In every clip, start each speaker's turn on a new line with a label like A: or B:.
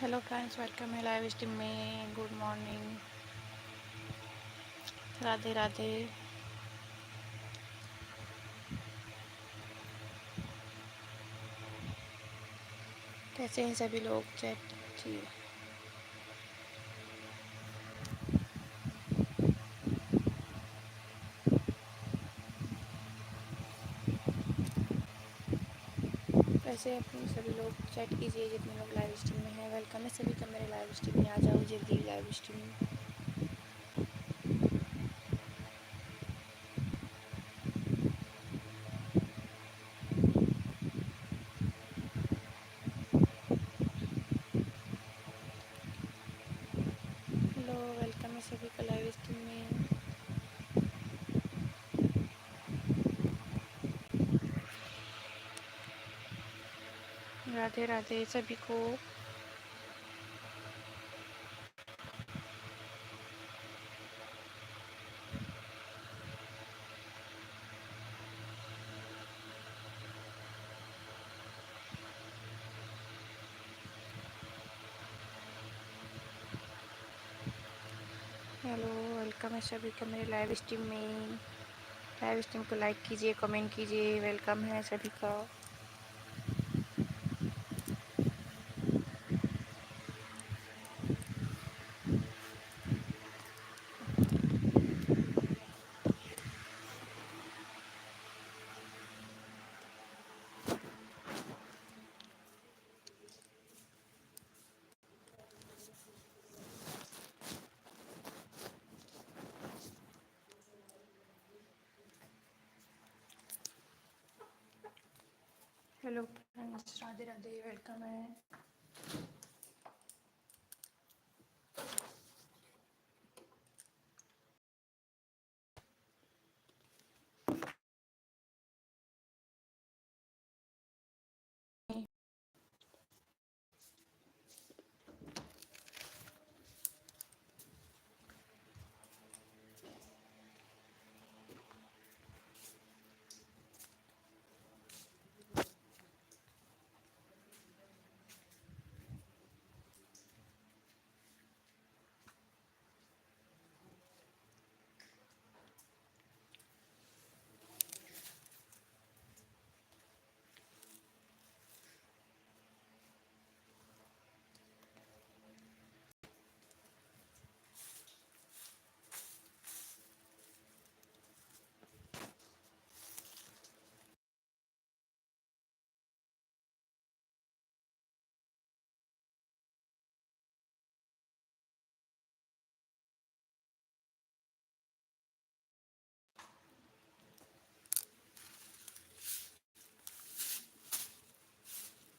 A: Hello friends, welcome है live stream में। Good morning, Radhe Radhe. कैसे हैं सभी लोग? चैट जी। कैसे अपने सभी लोग? चैट कीजिए जितने लोग लाइव स्ट्रीम में हैं। वेलकम है सभी का मेरे लाइव स्ट्रीम में। आ जाओ जल्दी लाइव स्ट्रीम में। हेलो, वेलकम है सभी का लाइव स्ट्रीम में। राधे राधे सभी को। हेलो, वेलकम है सभी का मेरे लाइव स्ट्रीम में। लाइव स्ट्रीम को लाइक कीजिए, कमेंट कीजिए। वेलकम है सभी का। Hello friends, Radhe Radhe, welcome है।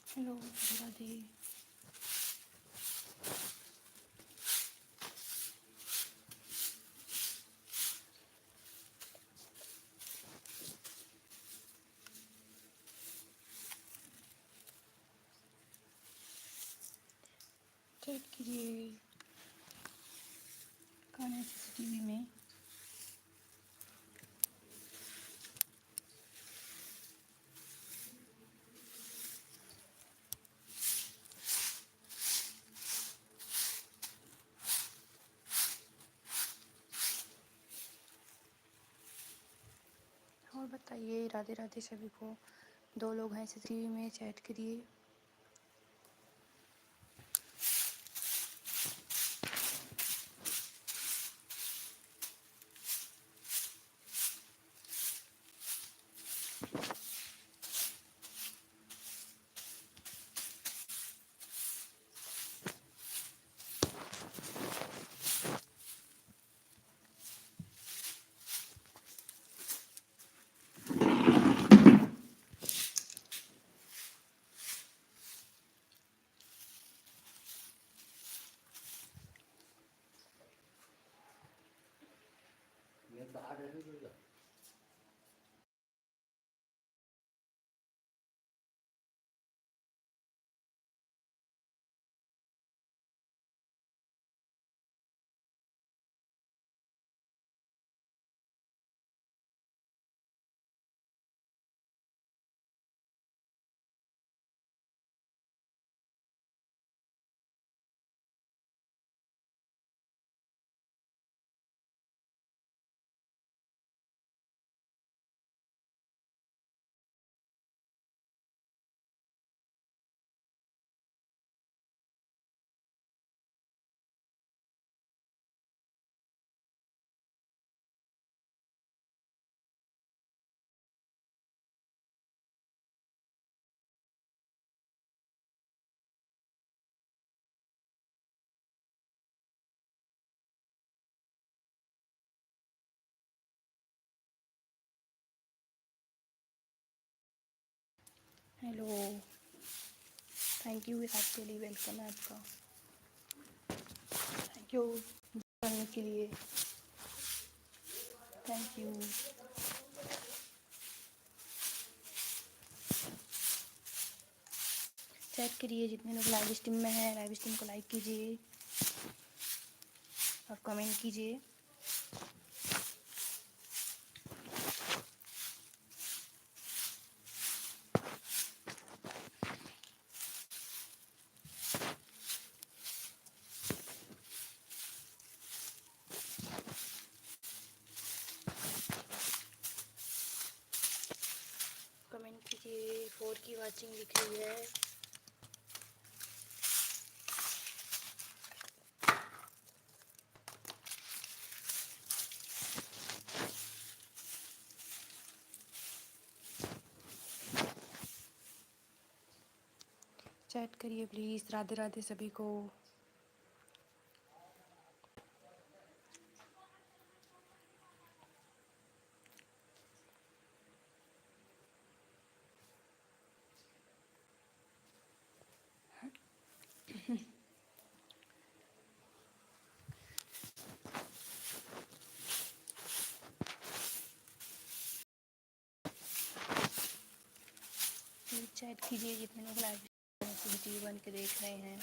A: हेलो, राधे राधे। चेक कीजिए कौन है सीसीटीवी में। और बताइए, राधे राधे सभी को। 2 लोग हैं सीसीटीवी में, चैट करिए। हेलो, थैंक यू, आपके लिए वेलकम है आपका। थैंक यू करने के लिए, थैंक यू। चेक करिए जितने लोग लाइव स्ट्रीम में हैं, लाइव स्ट्रीम को लाइक कीजिए और कमेंट कीजिए। कमेंट कीजिए। 4 की वाचिंग दिख रही है। चैट करिए प्लीज़। राधे राधे सभी को। प्लीज़ चैट कीजिए जितने लोग लाइव टीवी बन के देख रहे हैं।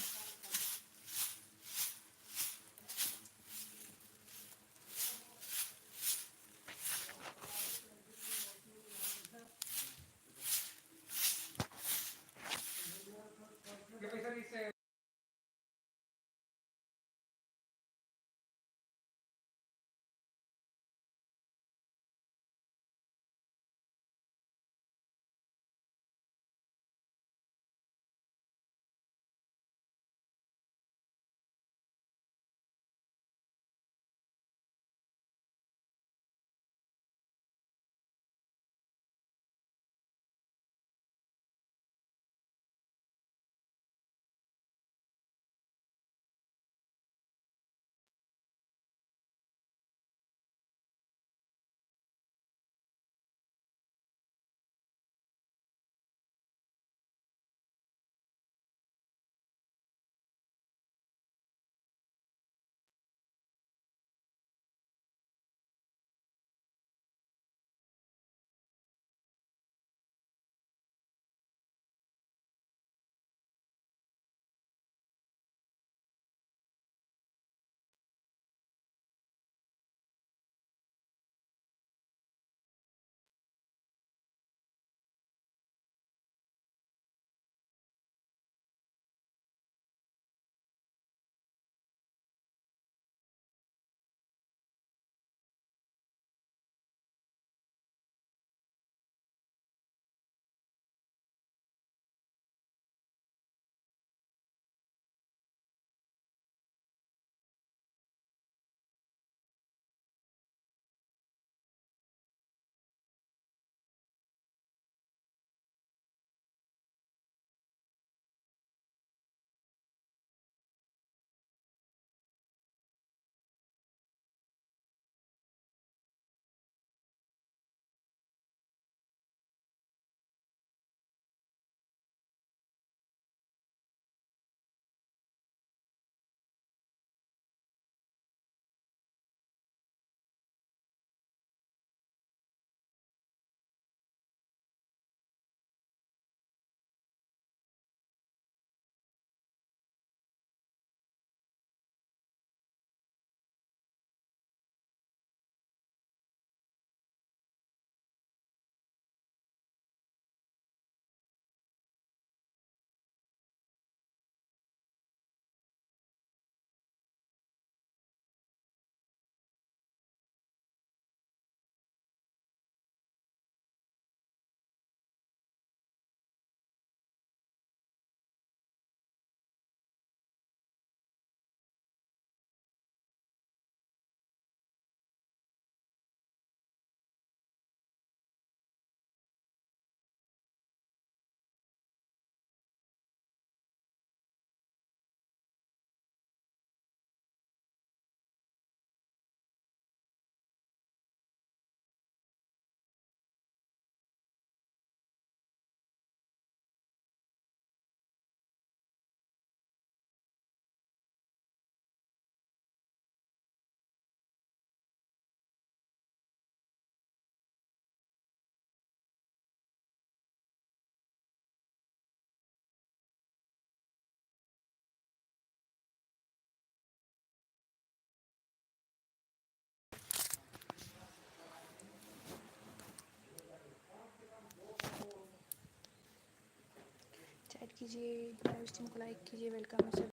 A: कीजिए, लाइव स्ट्रीम को लाइक कीजिए। वेलकम है सर,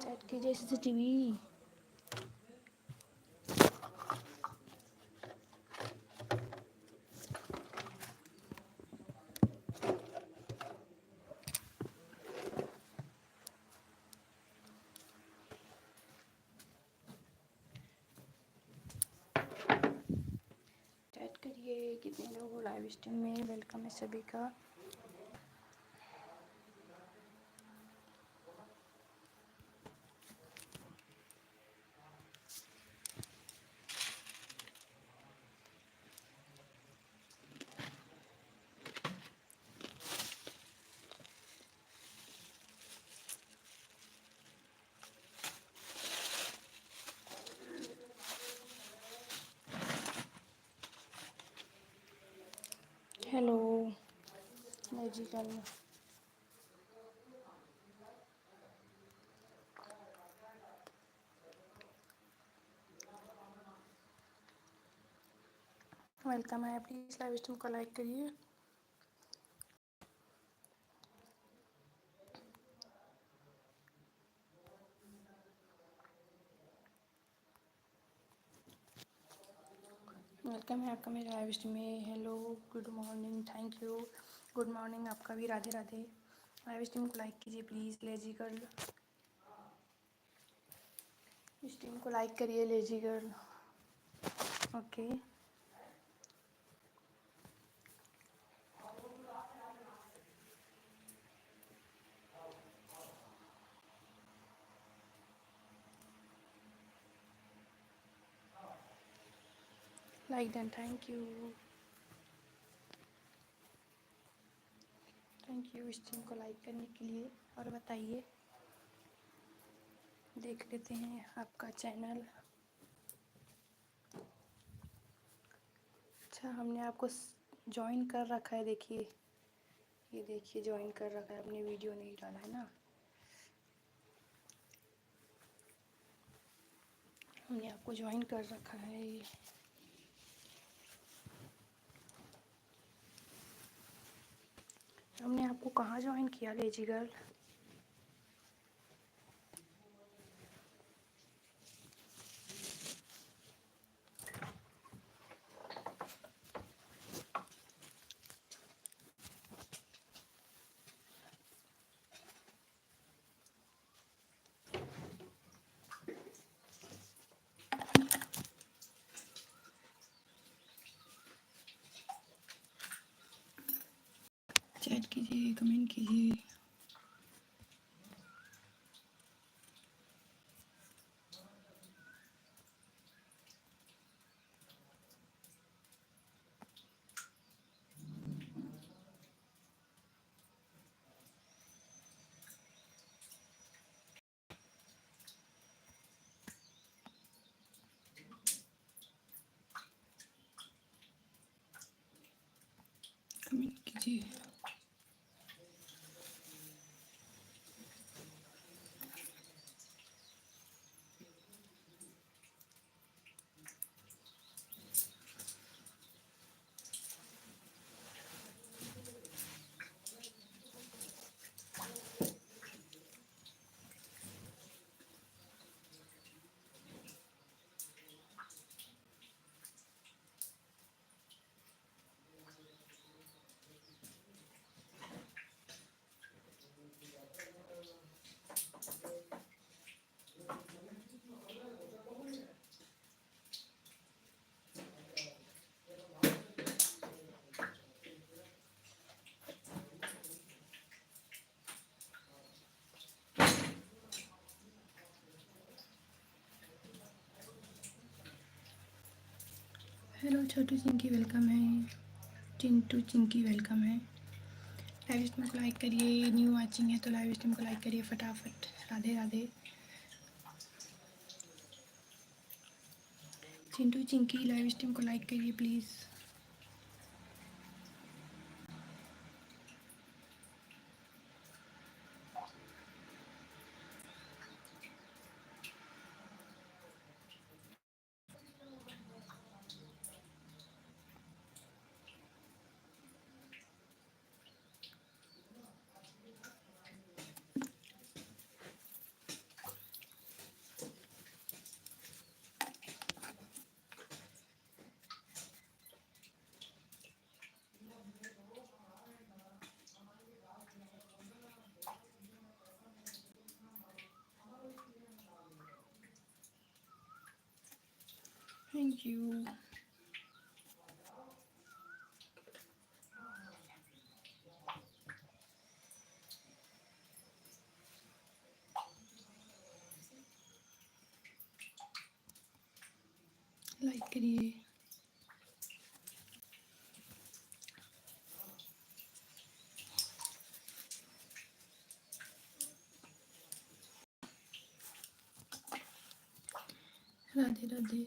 A: चैट कीजिए सीसीटीवी। चैट करिए, कितने लोग हो लाइव स्ट्रीम में। वेलकम है सभी का। हेलो मैजिकल, वेलकम है। प्लीज़ लाइव स्ट्रीम को लाइक करिए। वेलकम है आपका मेरे लाइव स्ट्रीम में। Hello, good morning, thank you. Good morning आपका भी, राधे राधे। लाइव स्ट्रीम को लाइक कीजिए प्लीज़, लेजी गर्ल। स्ट्रीम को लाइक करिए lazy girl. Okay, like done, thank you. Thank you stream को लाइक करने के लिए। और बताइए, देख लेते हैं आपका चैनल। अच्छा, हमने आपको ज्वाइन कर रखा है, देखिए ये देखिए, ज्वाइन कर रखा है। आपने वीडियो नहीं डाला है ना, हमने आपको ज्वाइन कर रखा है। हमने आपको कहाँ ज्वाइन किया लेजी गर्ल? चैट कीजिए, कमेंट कीजिए। कमेंट कीजिए। हेलो छोटू चिंकी, वेलकम है। चिंटू चिंकी, वेलकम है। लाइव स्ट्रीम को लाइक करिए। न्यू वॉचिंग है तो लाइव स्ट्रीम को लाइक करिए फटाफट। राधे राधे। चिंटू चिंकी, लाइव स्ट्रीम को लाइक करिए प्लीज़। Thank you. लाइक करिए। राधे राधे।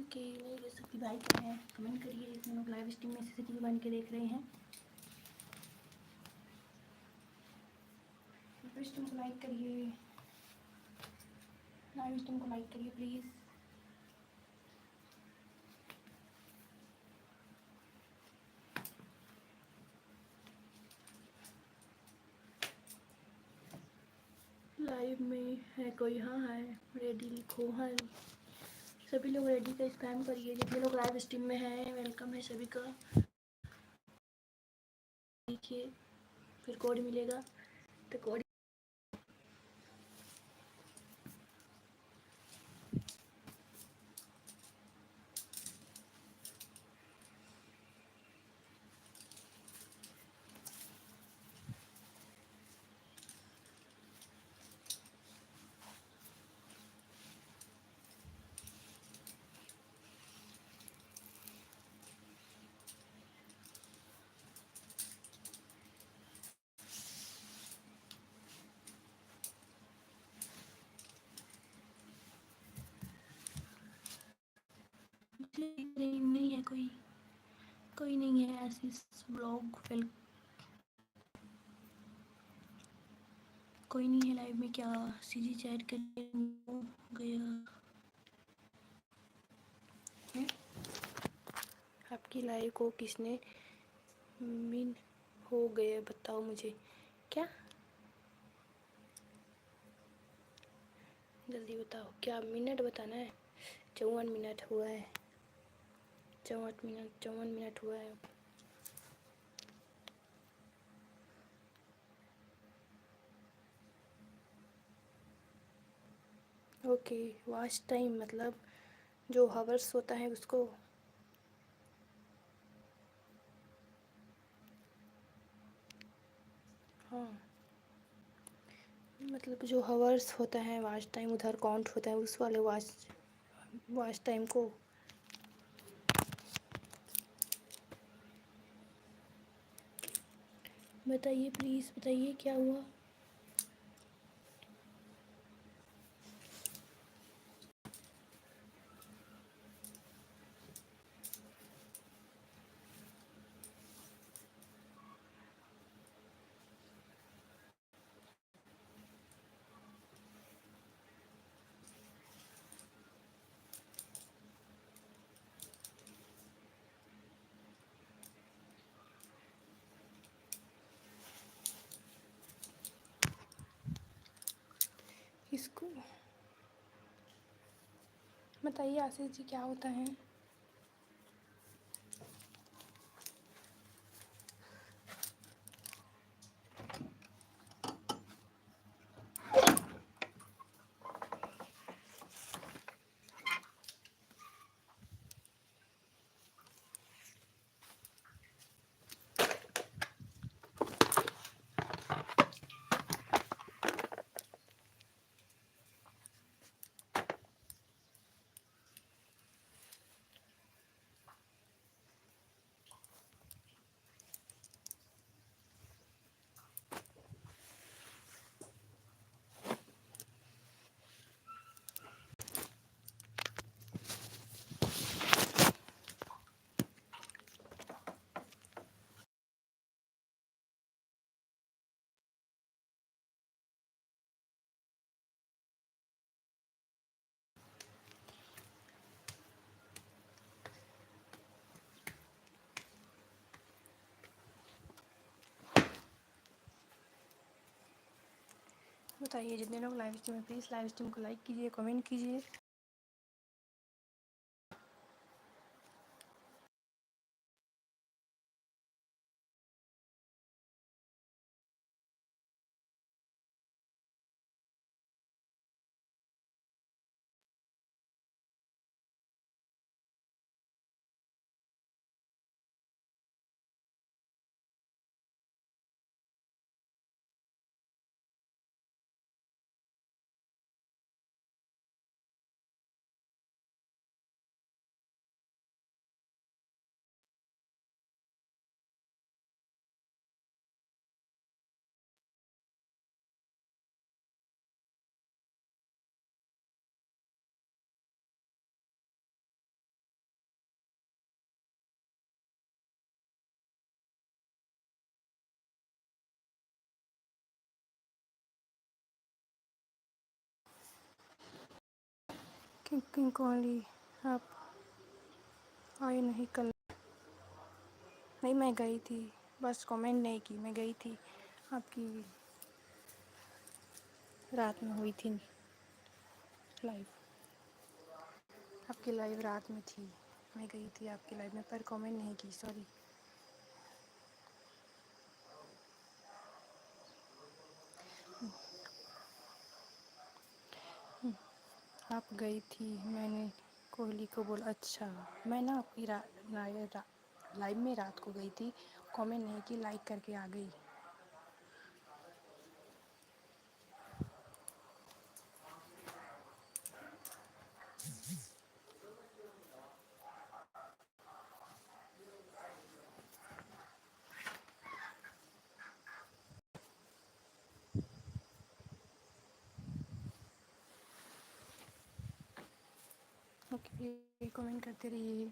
A: ओके, नई रेसिपी भाई क्या है कमेंट करिए। इतने लोग लाइव स्ट्रीम में सीसीटीवी बन के देख रहे हैं। लाइव स्ट्रीम को लाइक करिए, लाइव स्ट्रीम को लाइक करिए प्लीज़। लाइव में है कोई? हाँ है, रेडी लिखो। हाँ, सभी लोग रेडी का स्पैम करिए। जितने लोग लाइव स्ट्रीम में हैं वेलकम है सभी का। देखिए फिर कोड मिलेगा तो कोड नहीं है। कोई नहीं है ऐसी ब्लॉग वेल। कोई नहीं है लाइव में। क्या सीजी चैट कर गया है? आपकी लाइव को किसने मिन हो गया बताओ मुझे। क्या जल्दी बताओ, क्या मिनट बताना है? 54 मिनट हुआ है। 54 मिनट हुआ है। ओके, वॉच टाइम मतलब जो हावर्स होता है उसको। हाँ, मतलब जो हावर्स होता है वॉच टाइम उधर काउंट होता है उस वाले वॉच टाइम को। बताइए प्लीज़, बताइए क्या हुआ। इसको बताइए आशीष जी क्या होता है। बताइए जितने लोग लाइव स्ट्रीम में, प्लीज़ लाइव स्ट्रीम को लाइक कीजिए, कमेंट कीजिए। किंग कोहली आप आए नहीं कल? नहीं, मैं गई थी, बस कमेंट नहीं की, मैं गई थी। आपकी रात में हुई थी लाइव, आपकी लाइव रात में थी, मैं गई थी आपकी लाइव में, पर कमेंट नहीं की, सॉरी। आप गई थी, मैंने कोहली को बोला। अच्छा, मैं ना आपकी लाइव में रात को गई थी, कमेंट नहीं की, लाइक करके आ गई। ओके, कमेंट करते रहिए।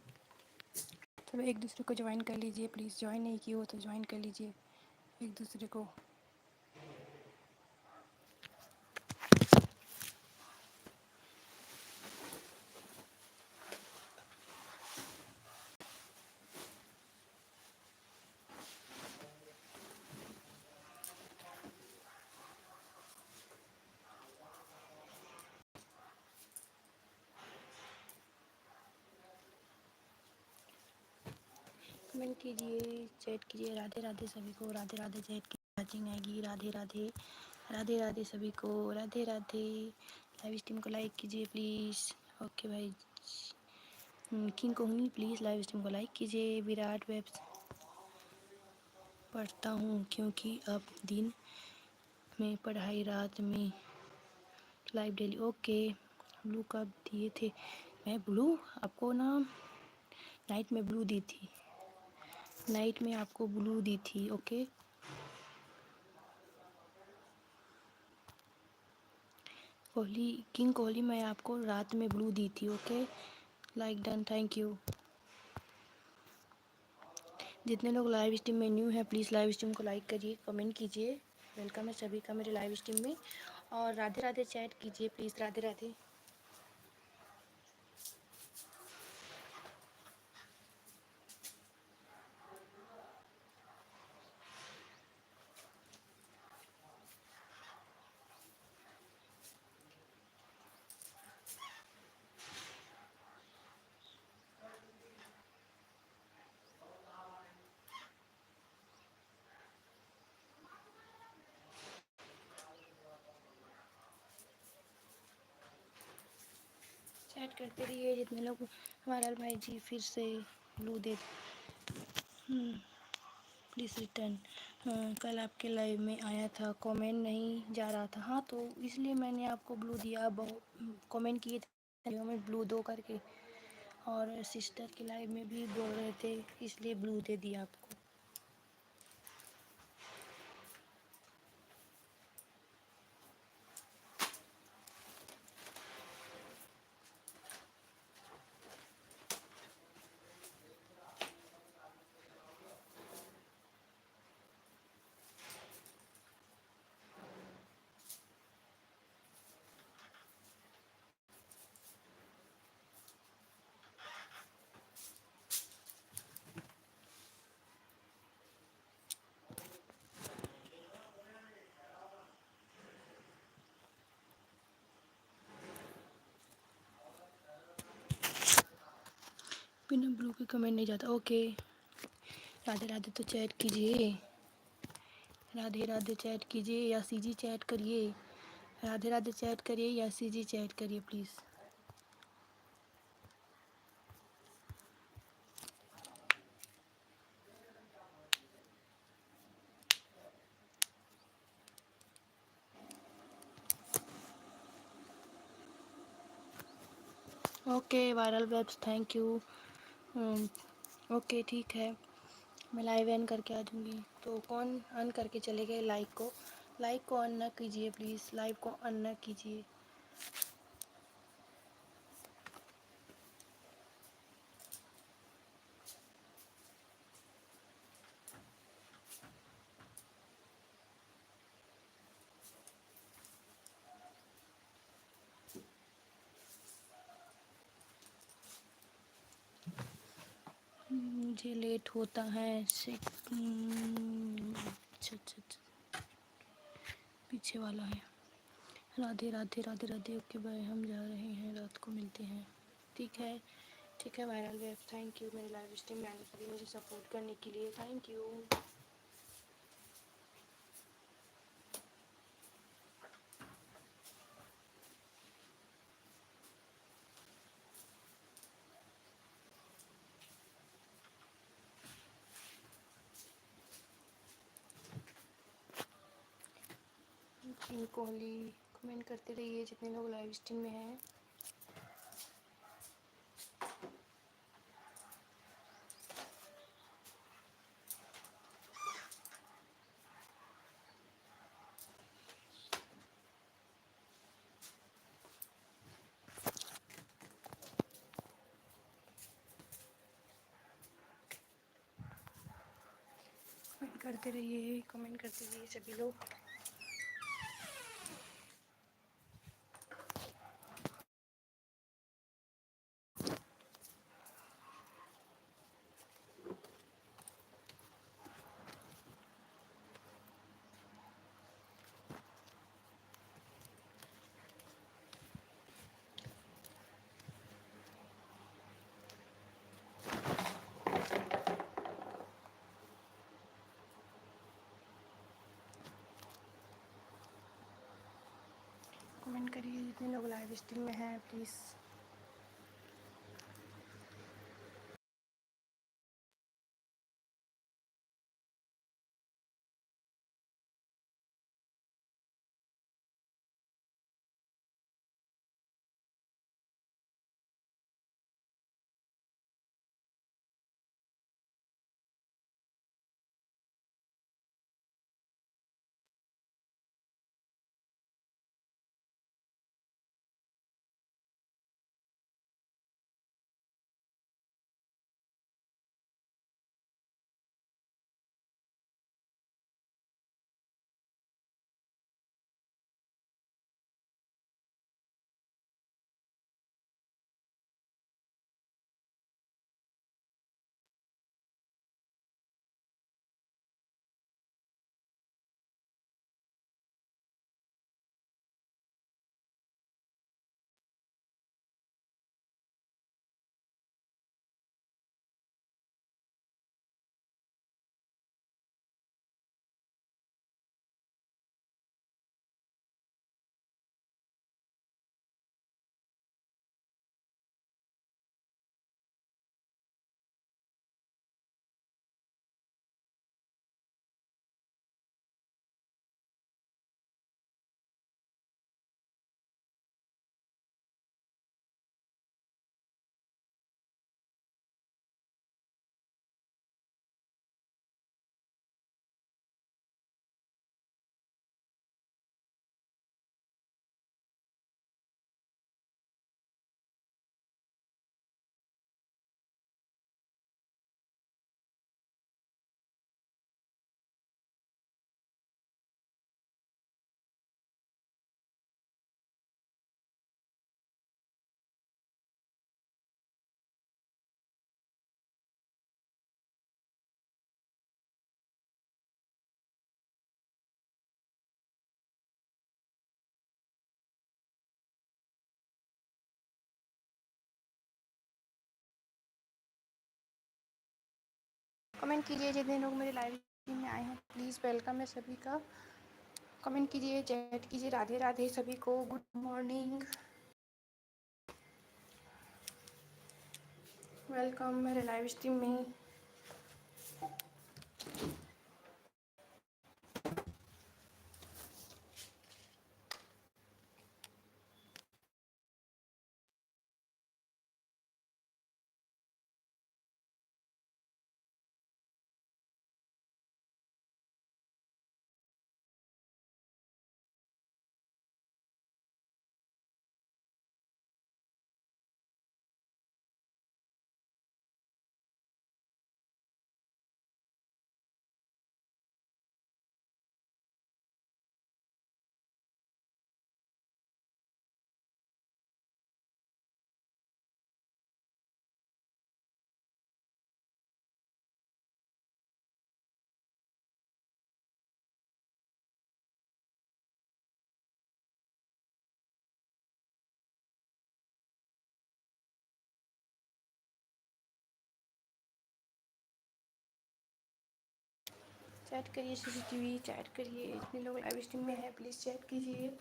A: चलो एक दूसरे को ज्वाइन कर लीजिए प्लीज़, ज्वाइन नहीं की हो तो ज्वाइन कर लीजिए एक दूसरे को। कमेंट कीजिए, चैट कीजिए। राधे राधे सभी को, राधे राधे। चैट की वाचिंग आएगी। राधे राधे, राधे राधे सभी को, राधे राधे। लाइव स्ट्रीम को लाइक कीजिए प्लीज़। ओके भाई, king Kohli please live stream को लाइक कीजिए। विराट वेब पढ़ता हूँ क्योंकि अब दिन में पढ़ाई, रात में लाइव डेली। ओके, ब्लू कब दिए थे? मैं ब्लू आपको ना नाइट में ब्लू दी थी, नाइट में आपको ब्लू दी थी। ओके, कोहली, किंग कोहली, मैं आपको रात में ब्लू दी थी। Okay, like done, thank you. जितने लोग लाइव स्ट्रीम में न्यू हैं प्लीज़ लाइव स्ट्रीम को लाइक करिए, कमेंट कीजिए। वेलकम है सभी का मेरे लाइव स्ट्रीम में। और राधे राधे चैट कीजिए प्लीज़, राधे राधे। चैट करते रहिए जितने लोग। हमारा भाई जी फिर से ब्लू दे, प्लीज़ रिटर्न। कल आपके लाइव में आया था, कमेंट नहीं जा रहा था। हाँ, तो इसलिए मैंने आपको ब्लू दिया। बहुत कमेंट किए थे मैं ब्लू दो करके, और सिस्टर के लाइव में भी बोल रहे थे, इसलिए ब्लू दे दिया आपको। बिना ब्लू के कमेंट नहीं जाता। ओके, राधे राधे तो चैट कीजिए, राधे राधे चैट कीजिए या सीजी चैट करिए। राधे राधे चैट करिए या सीजी चैट करिए please. Okay viral webs, thank you. Okay ठीक है, मैं लाइव एंड करके आ जाऊँगी। तो कौन ऑन करके चले गए लाइक को? लाइक को ऑन ना कीजिए प्लीज़, लाइव को ऑन ना कीजिए। मुझे लेट होता है अच्छा अच्छा अच्छा, पीछे वाला है। राधे राधे राधे राधे। ओके बाय, हम जा रहे हैं, रात को मिलते हैं। ठीक है ठीक है वायरल वेब, थैंक यू मेरे लाइव स्ट्रीम में आने के लिए, मुझे सपोर्ट करने के लिए, थैंक यू। कोहली कमेंट करते रहिए जितने लोग लाइव स्ट्रीम में हैं। कमेंट करते रहिए, कमेंट करते रहिए सभी लोग। कमेंट करिए जितने लोग लाइव स्ट्रीम में हैं प्लीज़। कमेंट कीजिए जितने लोग मेरे लाइव स्ट्रीम में आए हैं प्लीज़, वेलकम है सभी का। कमेंट कीजिए, चैट कीजिए, राधे राधे सभी को, गुड मॉर्निंग, वेलकम मेरे लाइव स्ट्रीम में। चैट करिए सीसीटीवी, चैट करिए। जितने लोग लाइव स्ट्रीम में हैं प्लीज़ चैट कीजिए।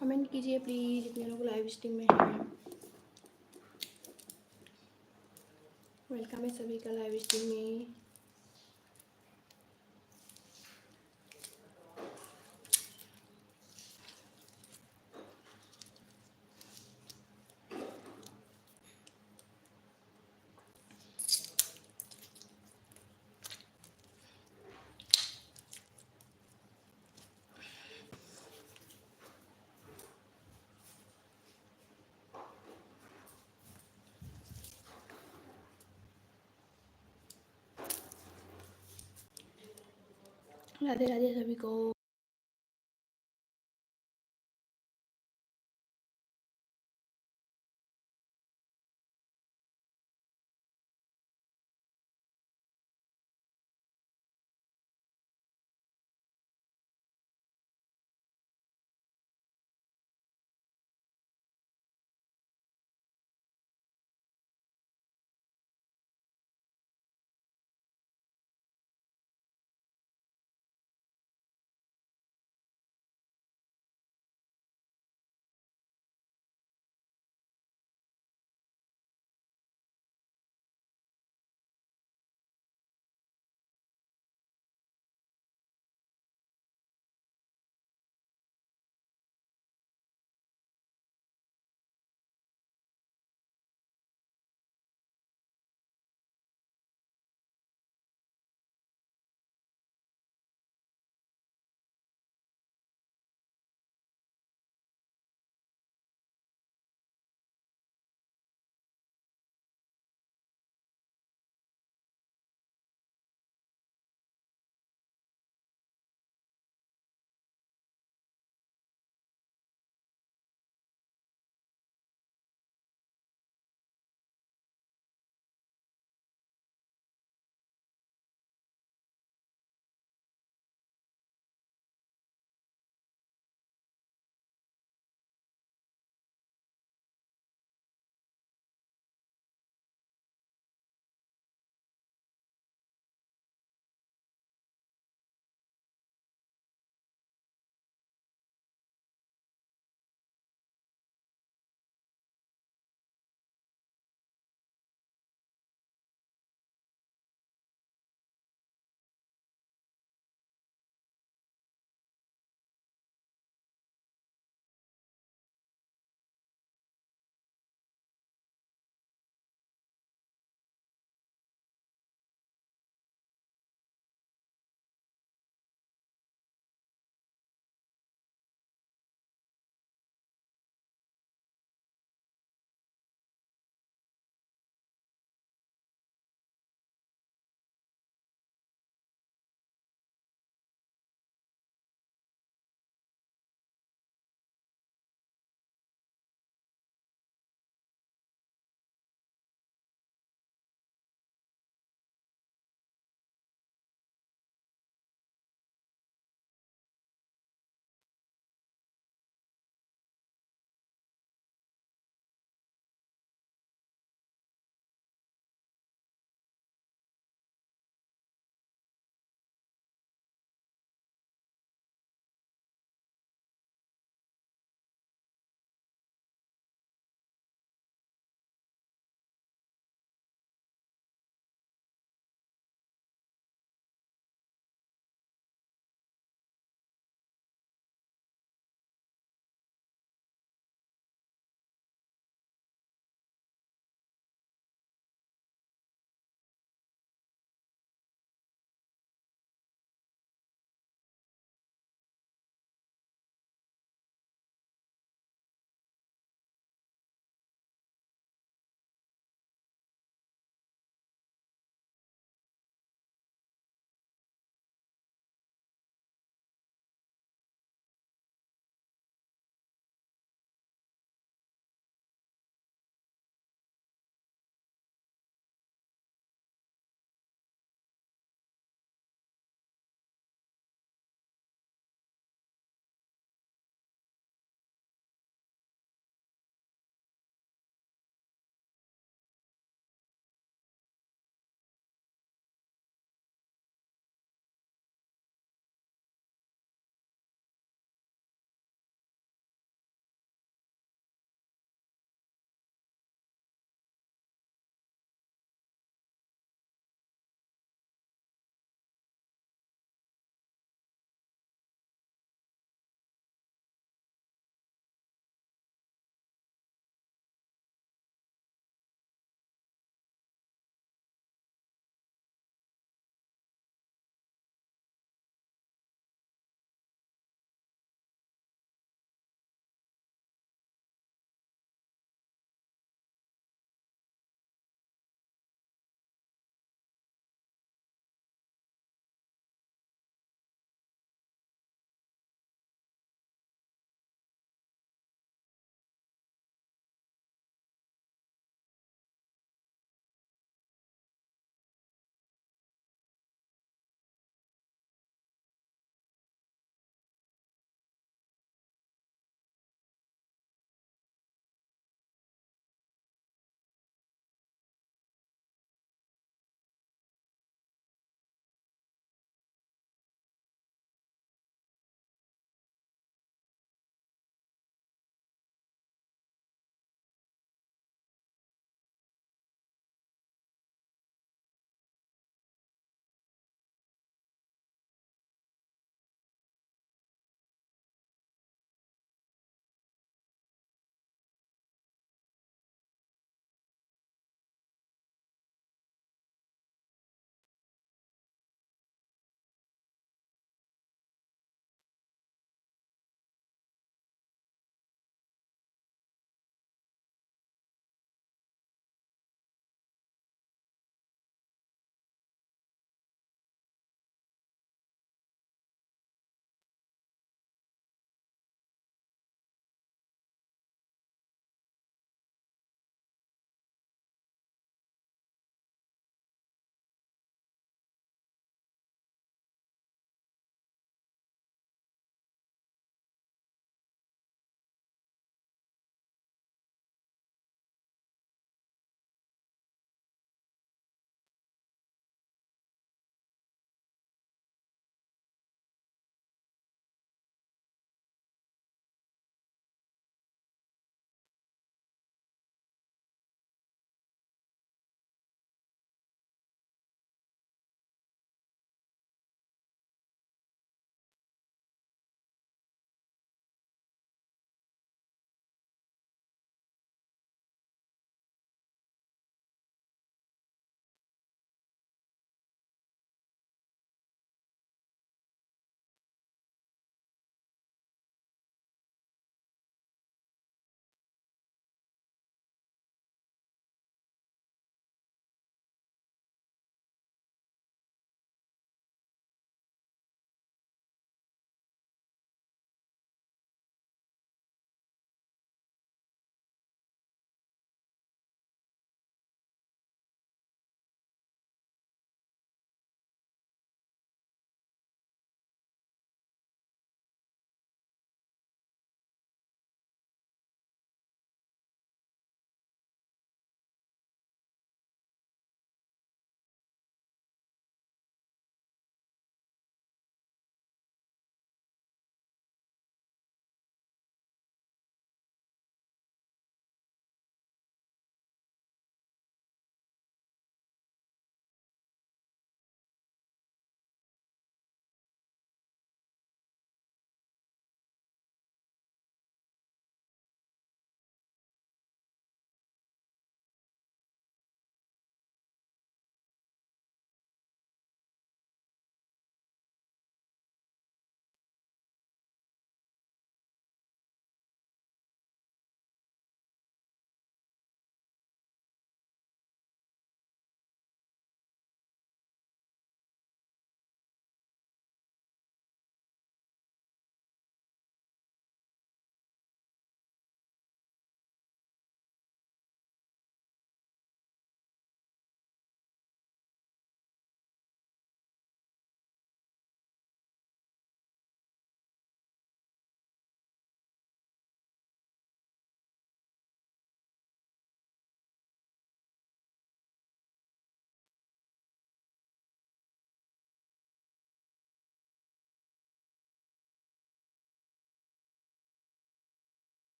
A: कमेंट कीजिए प्लीज़ जितने लोग लाइव स्ट्रीम में हैं। वेलकम है सभी का लाइव स्ट्रीम में। राधे राधे सभी को।